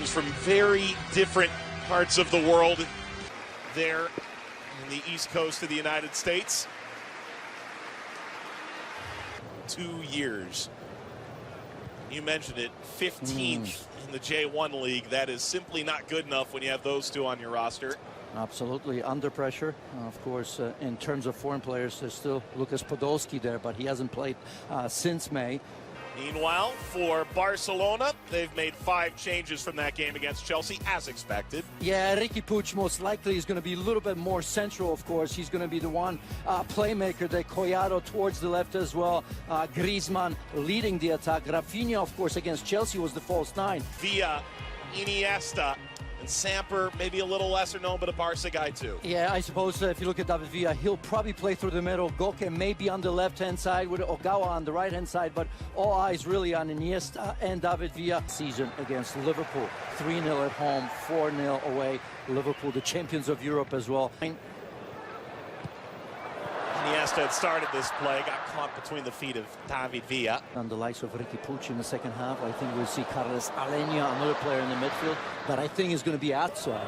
beings from very different parts of the world there in the East Coast of the United States. 2 years. You mentioned it, 15th in the J1 League. That is simply not good enough when you have those two on your roster. Absolutely under pressure. Of course, in terms of foreign players, there's still Lukas Podolski there, but he hasn't played since May. Meanwhile, for Barcelona, they've made 5 changes from that game against Chelsea, as expected. Yeah, Riqui Puig most likely is going to be a little bit more central, of course. He's going to be the one playmaker. The Collado towards the left as well. Griezmann leading the attack. Rafinha, of course, against Chelsea was the false 9. Villa, Iniesta, and Samper, maybe a little lesser known, but a Barca guy too. Yeah, I suppose if you look at David Villa, he'll probably play through the middle. Goke may be on the left-hand side with Ogawa on the right-hand side, but all eyes really on Iniesta and David Villa. Season against Liverpool, 3-0 at home, 4-0 away. Liverpool, the champions of Europe as well. Iniesta had started this play, got caught between the feet of David Villa. On the likes of Riqui Puig in the second half, I think we'll see Carles Alenia, another player in the midfield, that I think is going to be outside.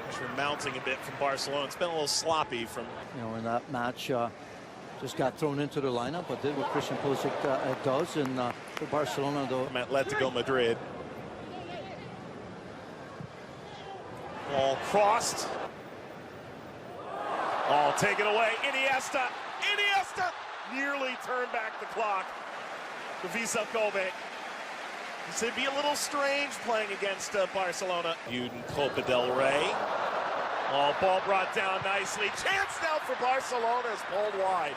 Pressure mounting a bit from Barcelona. It's been a little sloppy from... You know, in that match, just got thrown into the lineup, but did what Christian Pulisic does. And for Barcelona, though... Atletico Madrid. Ball crossed. Oh, taken away. Iniesta nearly turned back the clock. Visa Kobe. It'd be a little strange playing against Barcelona. Uden Copa del Rey. Oh, ball brought down nicely. Chance now for Barcelona is pulled wide.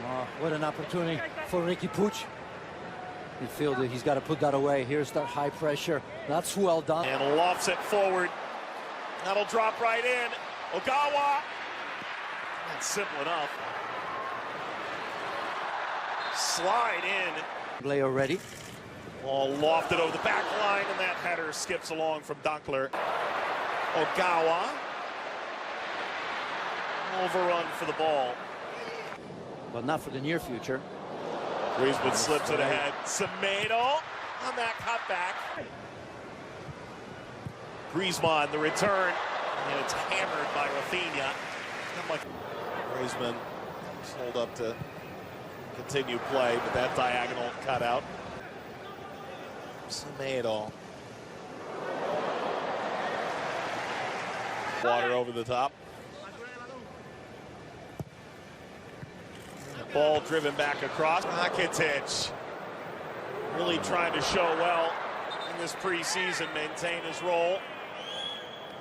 Oh, what an opportunity for Riqui Puig. You feel that he's got to put that away. Here's that high pressure. That's well done. And lofts it forward. That'll drop right in. Ogawa. That's simple enough. Slide in. Leo ready. Ball lofted over the back line, and that header skips along from Dunkler. Ogawa. Overrun for the ball. But not for the near future. Griezmann slips it ahead. Semedo on that cutback. Griezmann, the return, and it's hammered by Rafinha. Griezmann hold up to continue play, but that diagonal cut out. Semedo. Water over the top. Ball driven back across. Rakitic really trying to show well in this preseason, maintain his role.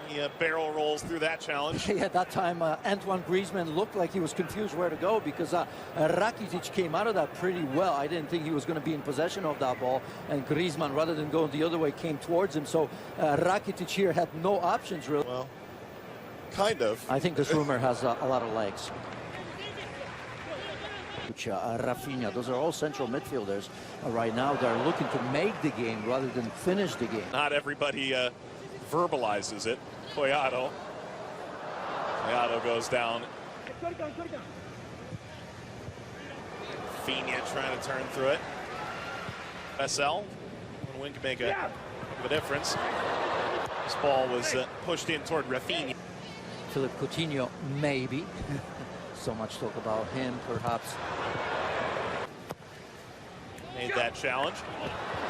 He barrel rolls through that challenge. Yeah, at that time, Antoine Griezmann looked like he was confused where to go because Rakitic came out of that pretty well. I didn't think he was going to be in possession of that ball. And Griezmann, rather than going the other way, came towards him. So Rakitic here had no options, really. Well, kind of. I think this rumor has a lot of legs. Rafinha, those are all central midfielders right now. They're looking to make the game rather than finish the game. Not everybody verbalizes it. Collado goes down. Rafinha trying to turn through it. SL, one win can make a difference. This ball was pushed in toward Rafinha. Philippe Coutinho, maybe. So much talk about him, perhaps. Made that challenge.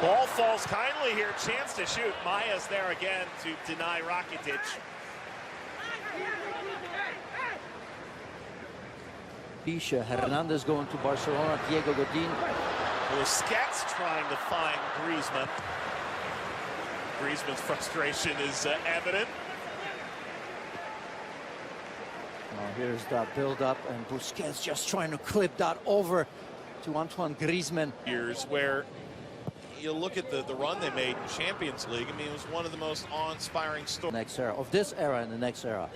Ball falls kindly here. Chance to shoot. Maya's there again to deny Rakitic. Pisha, Hernandez going to Barcelona, Diego Godin. Busquets trying to find Griezmann. Griezmann's frustration is evident. Here's that build-up, and Busquets just trying to clip that over to Antoine Griezmann. Years where you look at the run they made in Champions League. I mean, it was one of the most awe-inspiring stories. Next era, of this era and the next era.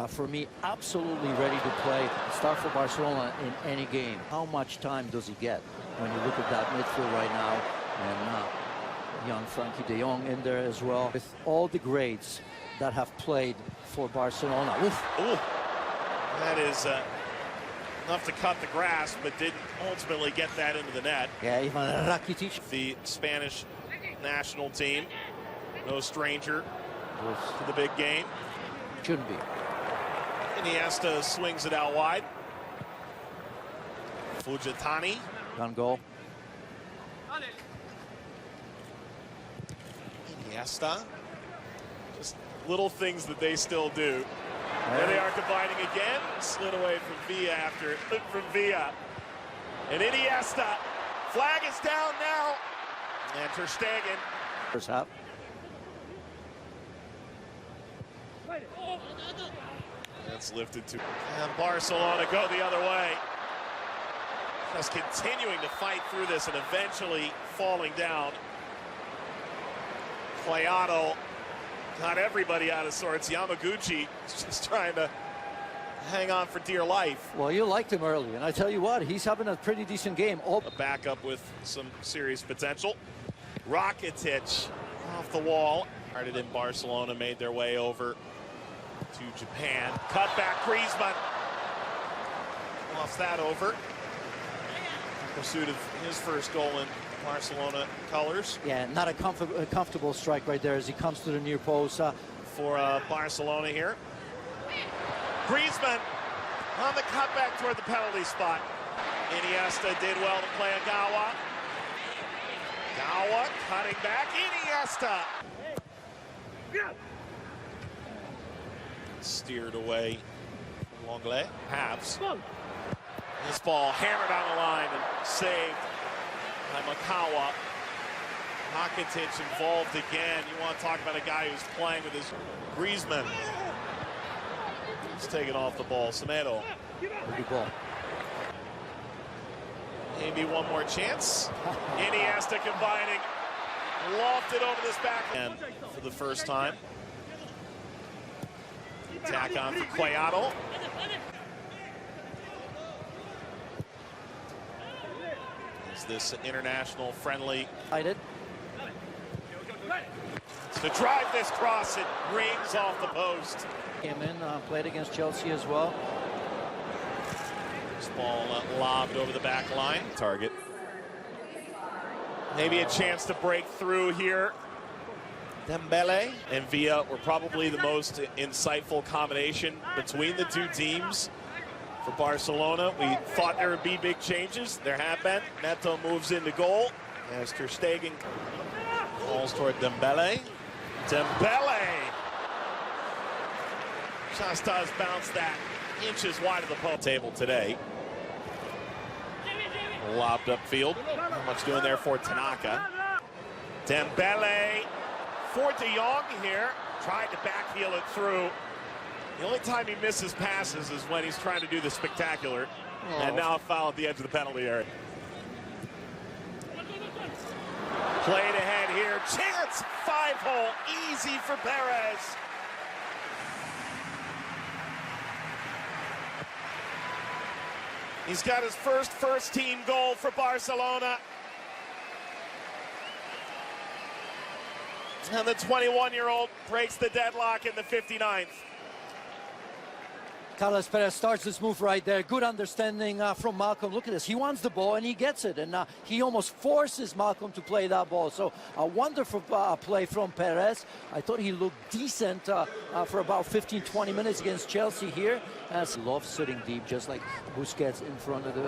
For me, absolutely ready to play, start for Barcelona in any game. How much time does he get when you look at that midfield right now? And young Frankie de Jong in there as well. With all the greats that have played for Barcelona. Ooh. That is enough to cut the grass, but didn't ultimately get that into the net. Yeah, Ivan Rakitic. The Spanish national team, no stranger to the big game. Shouldn't be. Iniesta swings it out wide. Fujitani. On goal. Iniesta. Just little things that they still do. There they are combining again. Slid away from Villa after from Villa. And Iniesta. Flag is down now. And Ter Stegen. First half. That's lifted to. And Barcelona go the other way. Just continuing to fight through this and eventually falling down. Cuadrado got everybody out of sorts. Yamaguchi is just trying to hang on for dear life. Well, you liked him early, and I tell you what, he's having a pretty decent game. A backup with some serious potential. Rakitic off the wall. Started in Barcelona, made their way over to Japan. Cut back, Griezmann. Lost that over. In pursuit of his first goal in Barcelona colors. Yeah, not a comfortable strike right there as he comes to the near post. For Barcelona here. Griezmann on the cutback toward the penalty spot. Iniesta did well to play Agawa. Agawa cutting back. Iniesta. Steered away from Longley. Halves. This ball hammered on the line and saved by Makawa. Rakitic involved again. You want to talk about a guy who's playing with his Griezmann. He's taking off the ball. Semedo. Good ball. Maybe one more chance. Iniesta combining. Lofted over this back end for the first time. Attack on for Cuadrado. Is this international friendly? To drive this cross, it rings off the post. Came in, played against Chelsea as well. This ball lobbed over the back line. Target. Maybe a chance to break through here. Dembele and Villa were probably the most insightful combination between the two teams. For Barcelona, we thought there would be big changes. There have been. Neto moves into goal as Ter Stegen calls toward Dembele. Dembele! Just does bounce that inches wide of the post table today. Lobbed upfield. Not much doing there for Tanaka. Dembele for De Jong here. Tried to backheel it through. The only time he misses passes is when he's trying to do the spectacular. And now a foul at the edge of the penalty area. Played ahead here. Chance. 5-hole. Easy for Perez. He's got his first team goal for Barcelona. And the 21-year-old breaks the deadlock in the 59th. Carlos Perez starts this move right there. Good understanding from Malcolm. Look at this. He wants the ball and he gets it. And he almost forces Malcolm to play that ball. So a wonderful play from Perez. I thought he looked decent for about 15-20 minutes against Chelsea here. As loves sitting deep, just like Busquets in front of the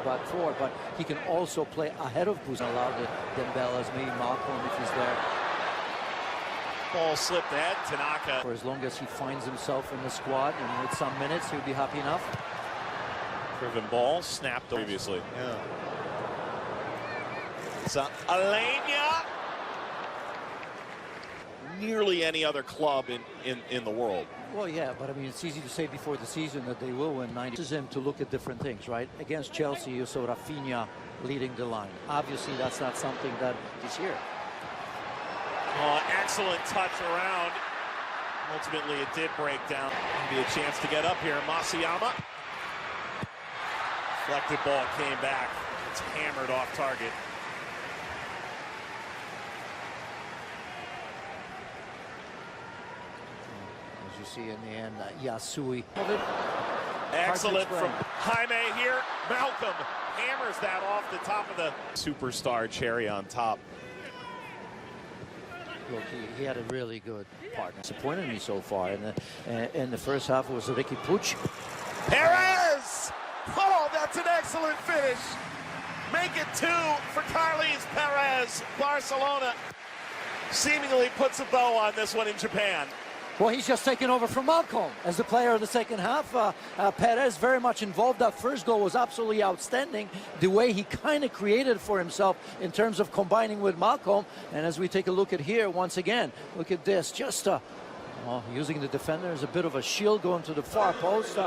back four. But he can also play ahead of Busquets. Allow the Dembele, maybe Malcolm if he's there. Ball slipped ahead. Tanaka. For as long as he finds himself in the squad and with some minutes, he'll be happy enough. Driven ball snapped previously. Yeah. So Alenia. Nearly any other club in the world. Well, yeah, but I mean, it's easy to say before the season that they will win 90. This is him to look at different things, right? Against Chelsea, you saw Rafinha leading the line. Obviously, that's not something that is here. Excellent touch around. Ultimately, it did break down. Maybe a chance to get up here. Masayama. Deflected ball came back. It's hammered off target. As you see in the end, Yasui. Excellent from Jaime here. Malcolm hammers that off the top of the superstar cherry on top. Look, he had a really good partner. Disappointed me so far. In the first half, it was Ricky Puig. Perez! Oh, that's an excellent finish. Make it 2 for Carles Perez. Barcelona seemingly puts a bow on this one in Japan. Well, he's just taken over from Malcolm as the player of the second half. Perez very much involved. That first goal was absolutely outstanding. The way he kind of created for himself in terms of combining with Malcolm. And as we take a look at here, once again, look at this. Just using the defender as a bit of a shield going to the far post.